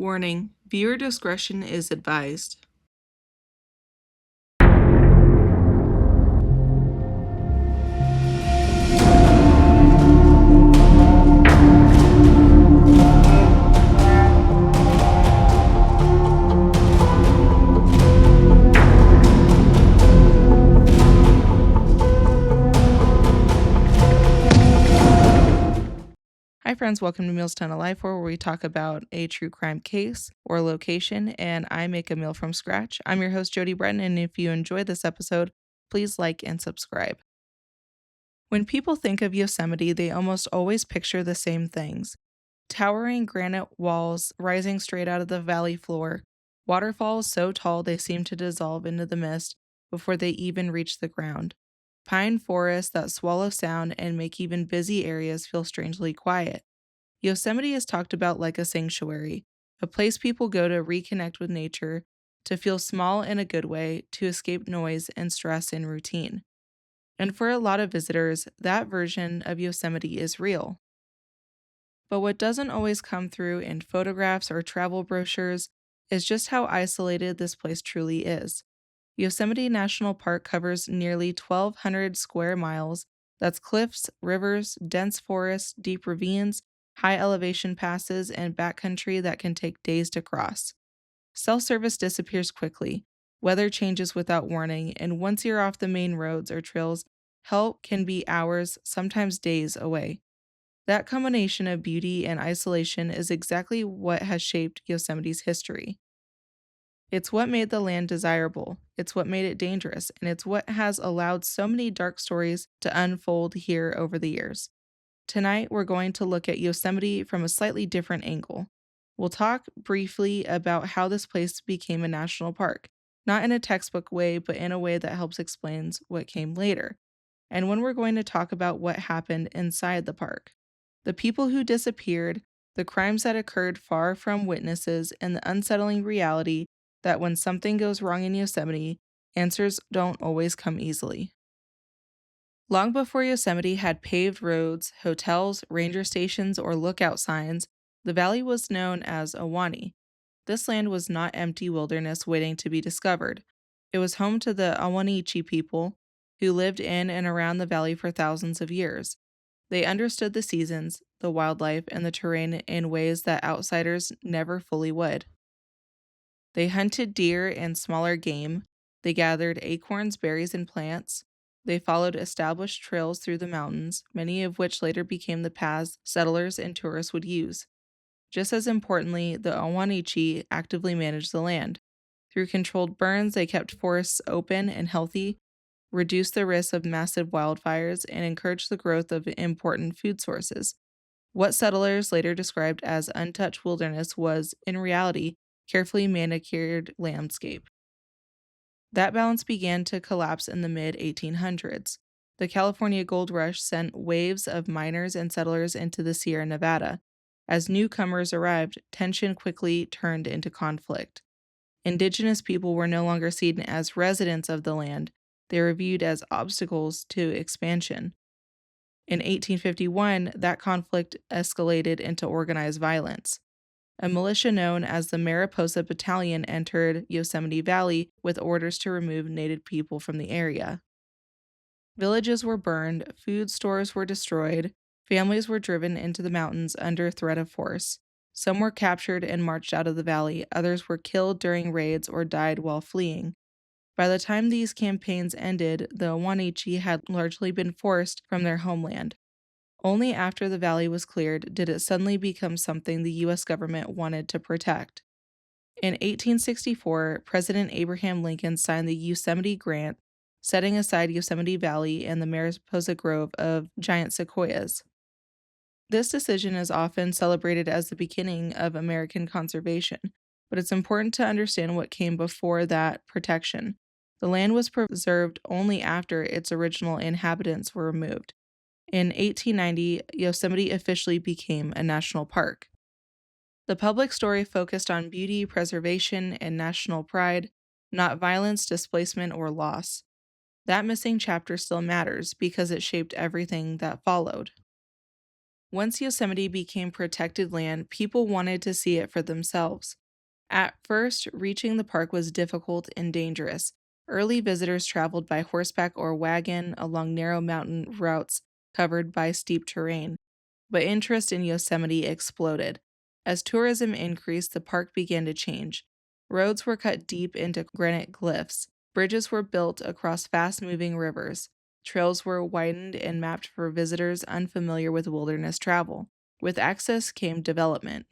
Warning: viewer discretion is advised. Hi friends, welcome to Meals To Unalive For, where we talk about a true crime case or location, and I make a meal from scratch. I'm your host, Jody Breton, and if you enjoyed this episode, please like and subscribe. When people think of Yosemite, they almost always picture the same things: towering granite walls rising straight out of the valley floor, waterfalls so tall they seem to dissolve into the mist before they even reach the ground, pine forests that swallow sound and make even busy areas feel strangely quiet. Yosemite is talked about like a sanctuary, a place people go to reconnect with nature, to feel small in a good way, to escape noise and stress and routine. And for a lot of visitors, that version of Yosemite is real. But what doesn't always come through in photographs or travel brochures is just how isolated this place truly is. Yosemite National Park covers nearly 1,200 square miles. That's cliffs, rivers, dense forests, deep ravines, high elevation passes, and backcountry that can take days to cross. Cell service disappears quickly, weather changes without warning, and once you're off the main roads or trails, help can be hours, sometimes days away. That combination of beauty and isolation is exactly what has shaped Yosemite's history. It's what made the land desirable, it's what made it dangerous, and it's what has allowed so many dark stories to unfold here over the years. Tonight, we're going to look at Yosemite from a slightly different angle. We'll talk briefly about how this place became a national park, not in a textbook way, but in a way that helps explain what came later. And when we're going to talk about what happened inside the park. The people who disappeared, the crimes that occurred far from witnesses, and the unsettling reality that when something goes wrong in Yosemite, answers don't always come easily. Long before Yosemite had paved roads, hotels, ranger stations, or lookout signs, the valley was known as Awani. This land was not empty wilderness waiting to be discovered. It was home to the Awanichi people, who lived in and around the valley for thousands of years. They understood the seasons, the wildlife, and the terrain in ways that outsiders never fully would. They hunted deer and smaller game. They gathered acorns, berries, and plants. They followed established trails through the mountains, many of which later became the paths settlers and tourists would use. Just as importantly, the Awanichi actively managed the land. Through controlled burns, they kept forests open and healthy, reduced the risk of massive wildfires, and encouraged the growth of important food sources. What settlers later described as untouched wilderness was, in reality, carefully manicured landscape. That balance began to collapse in the mid 1800s. The California gold rush sent waves of miners and settlers into the Sierra Nevada. As newcomers arrived, tension quickly turned into conflict. Indigenous people were no longer seen as residents of the land, they were viewed as obstacles to expansion. In 1851, that conflict escalated into organized violence. A militia known as the Mariposa Battalion entered Yosemite Valley with orders to remove Native people from the area. Villages were burned, food stores were destroyed, families were driven into the mountains under threat of force. Some were captured and marched out of the valley, others were killed during raids or died while fleeing. By the time these campaigns ended, the Awanichi had largely been forced from their homeland. Only after the valley was cleared did it suddenly become something the U.S. government wanted to protect. In 1864, President Abraham Lincoln signed the Yosemite Grant, setting aside Yosemite Valley and the Mariposa Grove of giant sequoias. This decision is often celebrated as the beginning of American conservation, but it's important to understand what came before that protection. The land was preserved only after its original inhabitants were removed. In 1890, Yosemite officially became a national park. The public story focused on beauty, preservation, and national pride, not violence, displacement, or loss. That missing chapter still matters because it shaped everything that followed. Once Yosemite became protected land, people wanted to see it for themselves. At first, reaching the park was difficult and dangerous. Early visitors traveled by horseback or wagon along narrow mountain routes covered by steep terrain. But interest in Yosemite exploded. As tourism increased, the park began to change. Roads were cut deep into granite glyphs, bridges were built across fast moving rivers, trails were widened and mapped for visitors unfamiliar with wilderness travel. With access came development.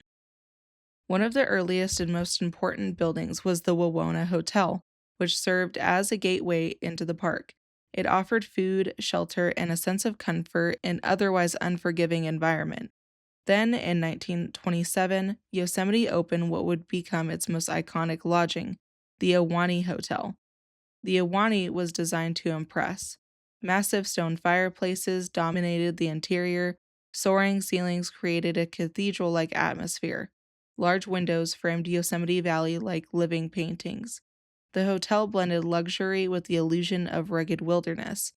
One of the earliest and most important buildings was the Wawona Hotel, which served as a gateway into the park. It offered food, shelter, and a sense of comfort in an otherwise unforgiving environment. Then, in 1927, Yosemite opened what would become its most iconic lodging, the Ahwahnee Hotel. The Ahwahnee was designed to impress. Massive stone fireplaces dominated the interior, soaring ceilings created a cathedral like atmosphere. Large windows framed Yosemite Valley like living paintings. The hotel blended luxury with the illusion of rugged wilderness.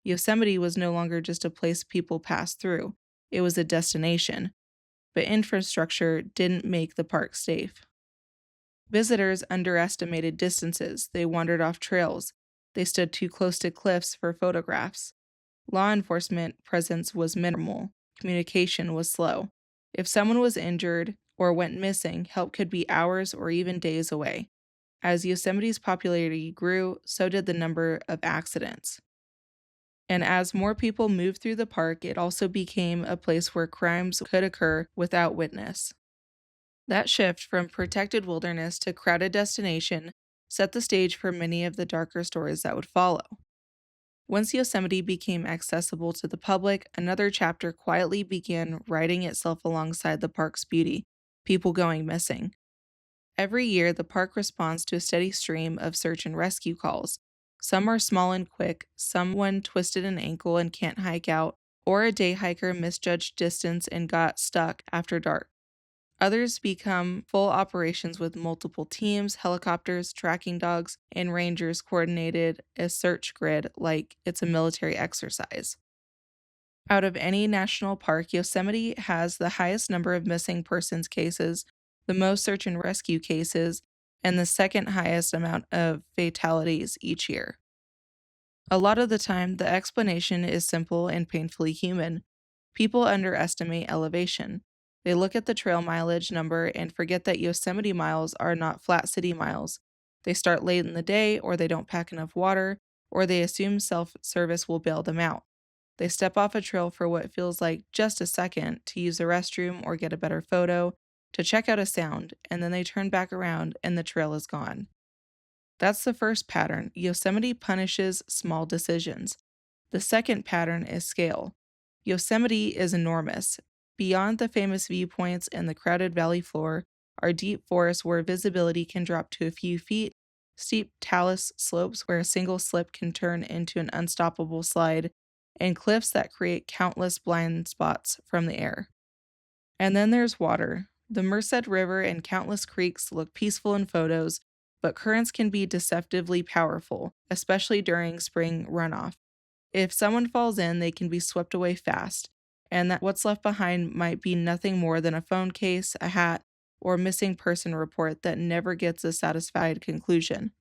Yosemite was no longer just a place people passed through, it was a destination. But infrastructure didn't make the park safe. Visitors underestimated distances, they wandered off trails, they stood too close to cliffs for photographs. Law enforcement presence was minimal, communication was slow. If someone was injured or went missing, help could be hours or even days away. As Yosemite's popularity grew, so did the number of accidents. And as more people moved through the park, it also became a place where crimes could occur without witness. That shift from protected wilderness to crowded destination set the stage for many of the darker stories that would follow. Once Yosemite became accessible to the public, another chapter quietly began writing itself alongside the park's beauty, people going missing. Every year, the park responds to a steady stream of search and rescue calls. Some are small and quick, someone twisted an ankle and can't hike out, or a day hiker misjudged distance and got stuck after dark. Others become full operations with multiple teams, helicopters, tracking dogs, and rangers coordinated a search grid like it's a military exercise. Out of any national park, Yosemite has the highest number of missing persons cases, the most search and rescue cases, and the second highest amount of fatalities each year. A lot of the time, the explanation is simple and painfully human. People underestimate elevation. They look at the trail mileage number and forget that Yosemite miles are not flat city miles. They start late in the day, or they don't pack enough water, or they assume self service will bail them out. They step off a trail for what feels like just a second to use a restroom or get a better photo, to check out a sound, and then they turn back around and the trail is gone. That's the first pattern. Yosemite punishes small decisions. The second pattern is scale. Yosemite is enormous. Beyond the famous viewpoints and the crowded valley floor are deep forests where visibility can drop to a few feet, steep talus slopes where a single slip can turn into an unstoppable slide, and cliffs that create countless blind spots from the air. And then there's water. The Merced River and countless creeks look peaceful in photos, but currents can be deceptively powerful, especially during spring runoff. If someone falls in, they can be swept away fast, and that what's left behind might be nothing more than a phone case, a hat, or missing person report that never gets a satisfied conclusion.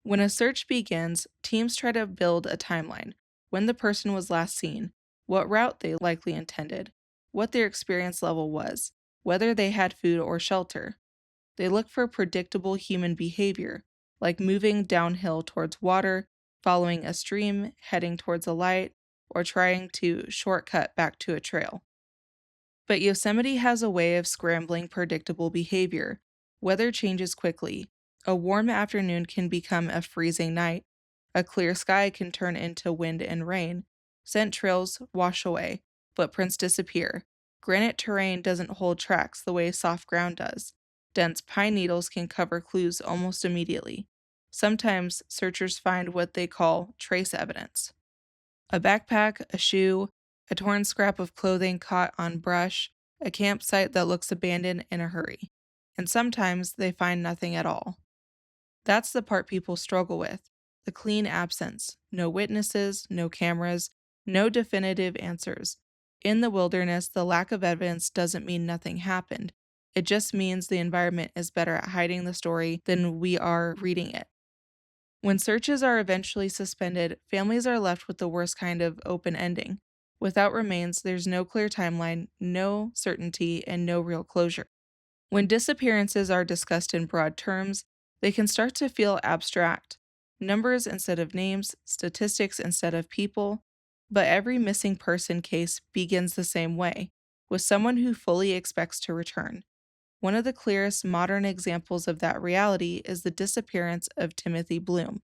When a search begins, teams try to build a timeline: when the person was last seen, what route they likely intended, what their experience level was, whether they had food or shelter. They look for predictable human behavior, like moving downhill towards water, following a stream, heading towards a light, or trying to shortcut back to a trail. But Yosemite has a way of scrambling predictable behavior. Weather changes quickly. A warm afternoon can become a freezing night. A clear sky can turn into wind and rain. Scent trails wash away. Footprints disappear. Granite terrain doesn't hold tracks the way soft ground does. Dense pine needles can cover clues almost immediately. Sometimes searchers find what they call trace evidence: a backpack, a shoe, a torn scrap of clothing caught on brush, a campsite that looks abandoned in a hurry. And sometimes they find nothing at all. That's the part people struggle with: the clean absence. No witnesses, no cameras, no definitive answers. In the wilderness, the lack of evidence doesn't mean nothing happened. It just means the environment is better at hiding the story than we are reading it. When searches are eventually suspended, families are left with the worst kind of open ending. Without remains, there's no clear timeline, no certainty, and no real closure. When disappearances are discussed in broad terms, they can start to feel abstract. Numbers instead of names, statistics instead of people. But every missing person case begins the same way, with someone who fully expects to return. One of the clearest modern examples of that reality is the disappearance of Timothy Bloom.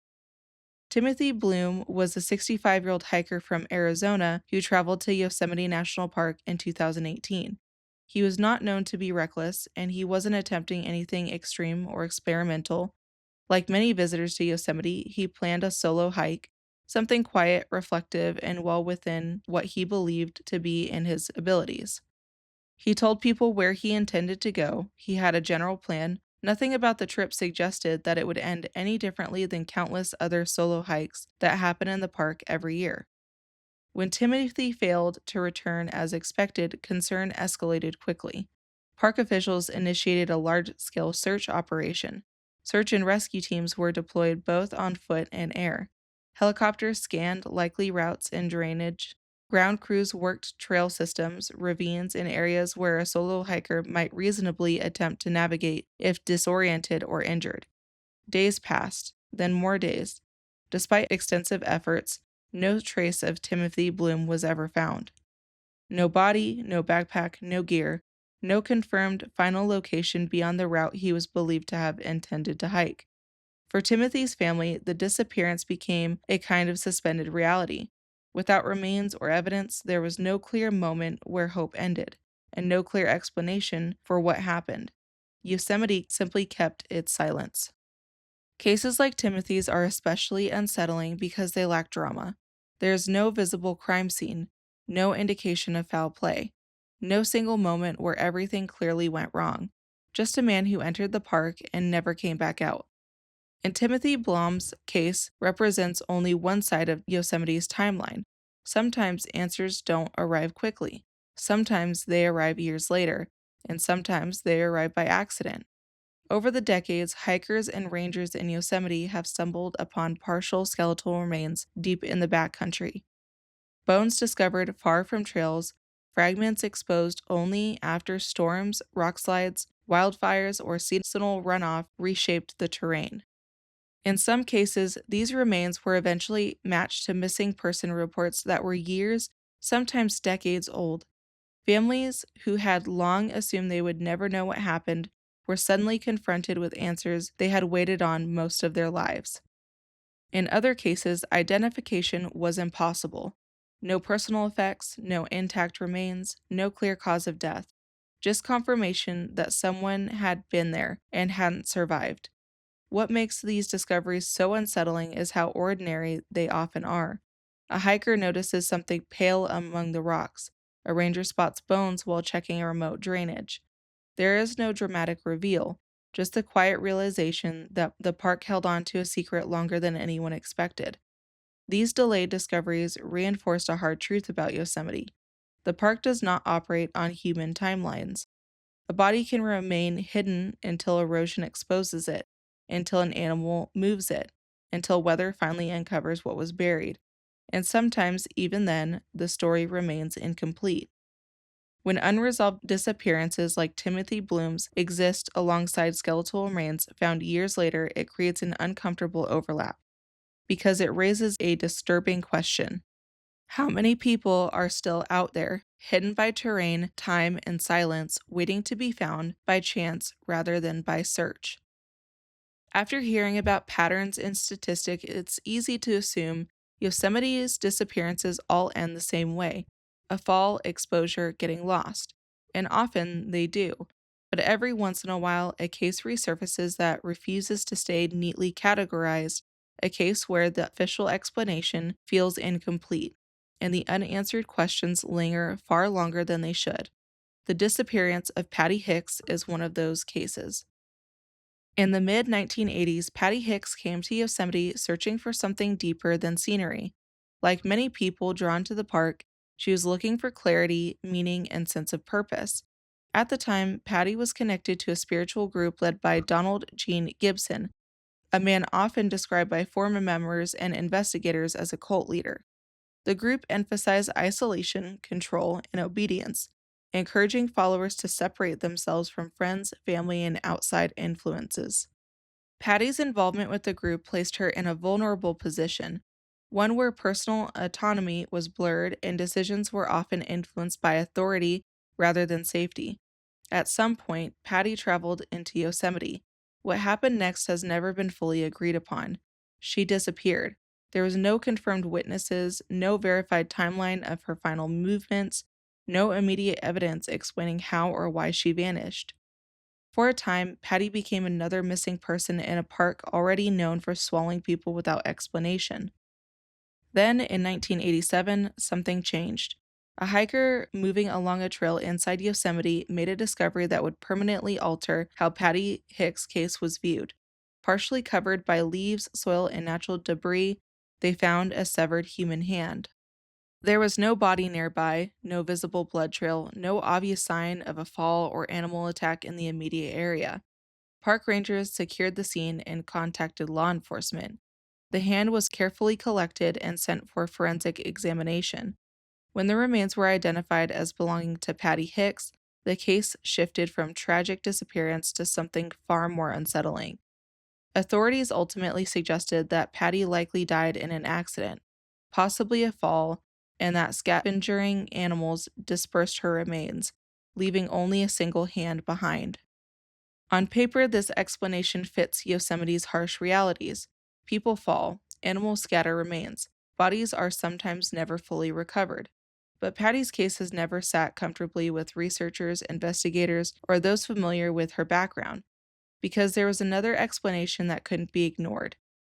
Timothy Bloom was a 65-year-old hiker from Arizona who traveled to Yosemite National Park in 2018. He was not known to be reckless, and he wasn't attempting anything extreme or experimental. Like many visitors to Yosemite, he planned a solo hike, something quiet, reflective, and well within what he believed to be in his abilities. He told people where he intended to go. He had a general plan. Nothing about the trip suggested that it would end any differently than countless other solo hikes that happen in the park every year. When Timothy failed to return as expected, concern escalated quickly. Park officials initiated a large scale search operation. Search and rescue teams were deployed both on foot and air. Helicopters scanned likely routes and drainage. Ground crews worked trail systems, ravines, and areas where a solo hiker might reasonably attempt to navigate if disoriented or injured. Days passed, then more days. Despite extensive efforts, no trace of Timothy Bloom was ever found. No body, no backpack, no gear, no confirmed final location beyond the route he was believed to have intended to hike. For Timothy's family, the disappearance became a kind of suspended reality. Without remains or evidence, there was no clear moment where hope ended, and no clear explanation for what happened. Yosemite simply kept its silence. Cases like Timothy's are especially unsettling because they lack drama. There is no visible crime scene, no indication of foul play, no single moment where everything clearly went wrong, just a man who entered the park and never came back out. And Timothy Blom's case represents only one side of Yosemite's timeline. Sometimes answers don't arrive quickly. Sometimes they arrive years later, and sometimes they arrive by accident. Over the decades, hikers and rangers in Yosemite have stumbled upon partial skeletal remains deep in the backcountry. Bones discovered far from trails, fragments exposed only after storms, rockslides, wildfires, or seasonal runoff reshaped the terrain. In some cases, these remains were eventually matched to missing person reports that were years, sometimes decades old. Families who had long assumed they would never know what happened were suddenly confronted with answers they had waited on most of their lives. In other cases, identification was impossible. No personal effects, no intact remains, no clear cause of death. Just confirmation that someone had been there and hadn't survived. What makes these discoveries so unsettling is how ordinary they often are. A hiker notices something pale among the rocks. A ranger spots bones while checking a remote drainage. There is no dramatic reveal, just the quiet realization that the park held on to a secret longer than anyone expected. These delayed discoveries reinforced a hard truth about Yosemite. The park does not operate on human timelines. A body can remain hidden until erosion exposes it, until an animal moves it, until weather finally uncovers what was buried. And sometimes, even then, the story remains incomplete. When unresolved disappearances like Timothy Bloom's exist alongside skeletal remains found years later, it creates an uncomfortable overlap because it raises a disturbing question. How many people are still out there, hidden by terrain, time, and silence, waiting to be found by chance rather than by search? After hearing about patterns in statistics, it's easy to assume Yosemite's disappearances all end the same way: a fall, exposure, getting lost. And often they do. But every once in a while, a case resurfaces that refuses to stay neatly categorized, a case where the official explanation feels incomplete, and the unanswered questions linger far longer than they should. The disappearance of Patty Hicks is one of those cases. In the mid 1980s, Patty Hicks came to Yosemite searching for something deeper than scenery. Like many people drawn to the park, She was looking for clarity, meaning, and sense of purpose. At the time, Patty was connected to a spiritual group led by Donald Gene Gibson, a man often described by former members and investigators as a cult leader. The group emphasized isolation, control, and obedience, encouraging followers to separate themselves from friends, family, and outside influences. Patty's involvement with the group placed her in a vulnerable position, one where personal autonomy was blurred and decisions were often influenced by authority rather than safety. At some point, Patty traveled into Yosemite. What happened next has never been fully agreed upon. She disappeared. There was no confirmed witnesses, no verified timeline of her final movements, no immediate evidence explaining how or why she vanished. For a time, Patty became another missing person in a park already known for swallowing people without explanation. Then, in 1987, something changed. A hiker moving along a trail inside Yosemite made a discovery that would permanently alter how Patty Hicks' case was viewed. Partially covered by leaves, soil, and natural debris, they found a severed human hand. There was no body nearby, no visible blood trail, no obvious sign of a fall or animal attack in the immediate area. Park rangers secured the scene and contacted law enforcement. The hand was carefully collected and sent for forensic examination. When the remains were identified as belonging to Patty Hicks, the case shifted from tragic disappearance to something far more unsettling. Authorities ultimately suggested that Patty likely died in an accident, possibly a fall, and that scavenging animals dispersed her remains, leaving only a single hand behind. On paper, this explanation fits Yosemite's harsh realities. People fall, animals scatter remains, bodies are sometimes never fully recovered. But Patty's case has never sat comfortably with researchers, investigators, or those familiar with her background, because there was another explanation that couldn't be ignored.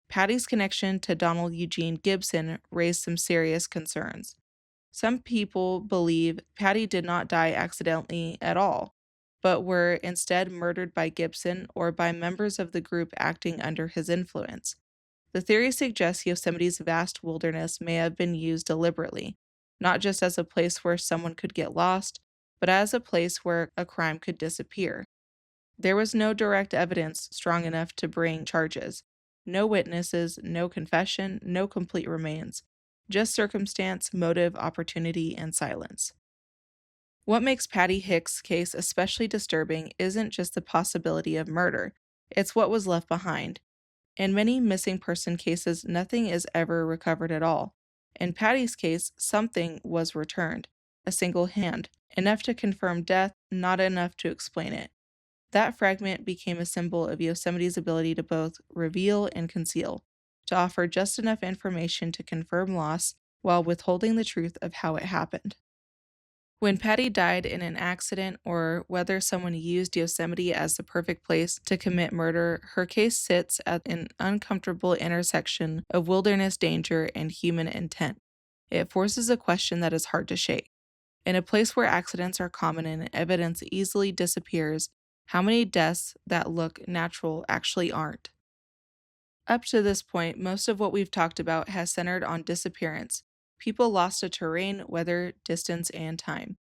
Patty's connection to Donald Eugene Gibson raised some serious concerns. Some people believe Patty did not die accidentally at all, but were instead murdered by Gibson or by members of the group acting under his influence. The theory suggests Yosemite's vast wilderness may have been used deliberately, not just as a place where someone could get lost, but as a place where a crime could disappear. There was no direct evidence strong enough to bring charges. No witnesses, no confession, no complete remains. Just circumstance, motive, opportunity, and silence. What makes Patty Hicks' case especially disturbing isn't just the possibility of murder, it's what was left behind. In many missing person cases, nothing is ever recovered at all. In Patty's case, something was returned, a single hand, enough to confirm death, not enough to explain it. That fragment became a symbol of Yosemite's ability to both reveal and conceal, to offer just enough information to confirm loss while withholding the truth of how it happened. When Patty died in an accident or whether someone used Yosemite as the perfect place to commit murder, her case sits at an uncomfortable intersection of wilderness danger and human intent. It forces a question that is hard to shake. In a place where accidents are common and evidence easily disappears, how many deaths that look natural actually aren't? Up to this point, most of what we've talked about has centered on disappearance. People lost to terrain, weather, distance, and time.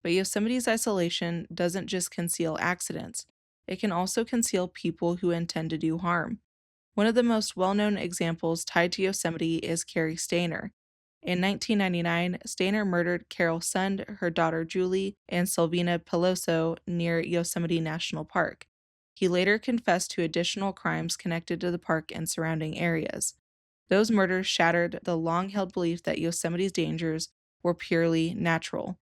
But Yosemite's isolation doesn't just conceal accidents, it can also conceal people who intend to do harm. One of the most well known examples tied to Yosemite is Carrie Stainer. In 1999, Stainer murdered Carol Sund, her daughter Julie, and Silvina Peloso near Yosemite National Park. He later confessed to additional crimes connected to the park and surrounding areas. Those murders shattered the long held belief that Yosemite's dangers were purely natural.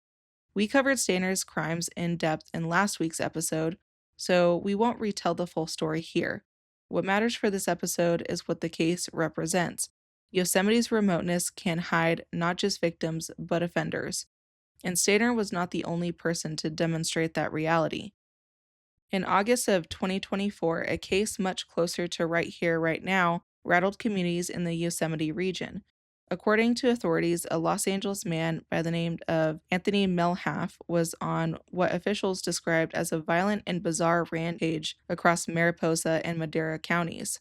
We covered Stainer's crimes in depth in last week's episode, so we won't retell the full story here. What matters for this episode is what the case represents. Yosemite's remoteness can hide not just victims, but offenders. And Stainer was not the only person to demonstrate that reality. In August of 2024, a case much closer to right here, right now, rattled communities in the Yosemite region. According to authorities, a Los Angeles man by the name of Anthony Melhalf was on what officials described as a violent and bizarre rampage across Mariposa and Madera counties.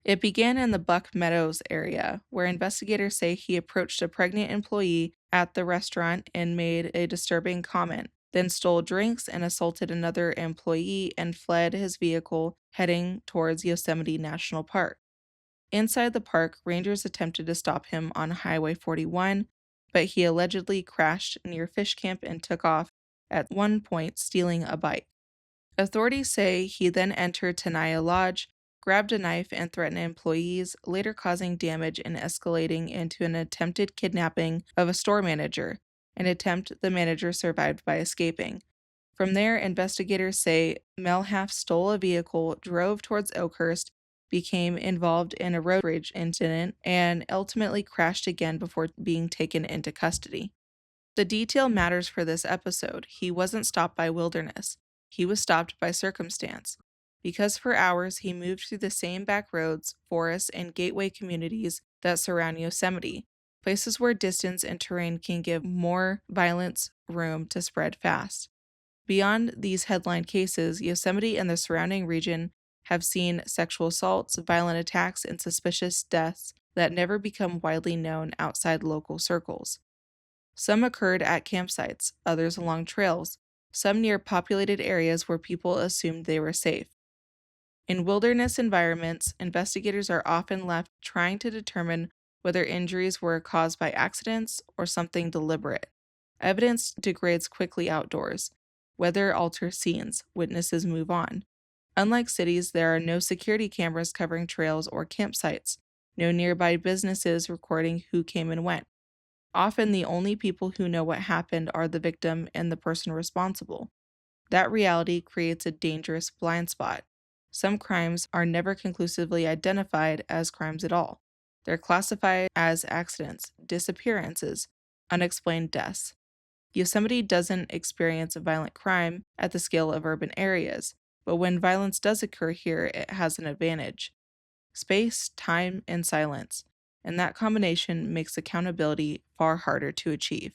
It began in the Buck Meadows area, where investigators say he approached a pregnant employee at the restaurant and made a disturbing comment, then stole drinks and assaulted another employee and fled his vehicle heading towards Yosemite National Park. Inside the park, rangers attempted to stop him on Highway 41, but he allegedly crashed near Fish Camp and took off at one point, stealing a bike. Authorities say he then entered Tenaya Lodge, grabbed a knife, and threatened employees, later causing damage and escalating into an attempted kidnapping of a store manager, an attempt the manager survived by escaping. From there, investigators say Melhalf stole a vehicle, drove towards Oakhurst, became involved in a road rage incident, and ultimately crashed again before being taken into custody. The detail matters for this episode. He wasn't stopped by wilderness. He was stopped by circumstance. Because for hours he moved through the same back roads, forests, and gateway communities that surround Yosemite, places where distance and terrain can give more violence room to spread fast. Beyond these headline cases, Yosemite and the surrounding region have seen sexual assaults, violent attacks, and suspicious deaths that never become widely known outside local circles. Some occurred at campsites, others along trails, some near populated areas where people assumed they were safe. In wilderness environments, investigators are often left trying to determine whether injuries were caused by accidents or something deliberate. Evidence degrades quickly outdoors. Weather alters scenes, witnesses move on. Unlike cities, there are no security cameras covering trails or campsites, no nearby businesses recording who came and went. Often the only people who know what happened are the victim and the person responsible. That reality creates a dangerous blind spot. Some crimes are never conclusively identified as crimes at all. They're classified as accidents, disappearances, unexplained deaths. Yosemite doesn't experience violent crime at the scale of urban areas, but when violence does occur here, it has an advantage: space, time, and silence. And that combination makes accountability far harder to achieve.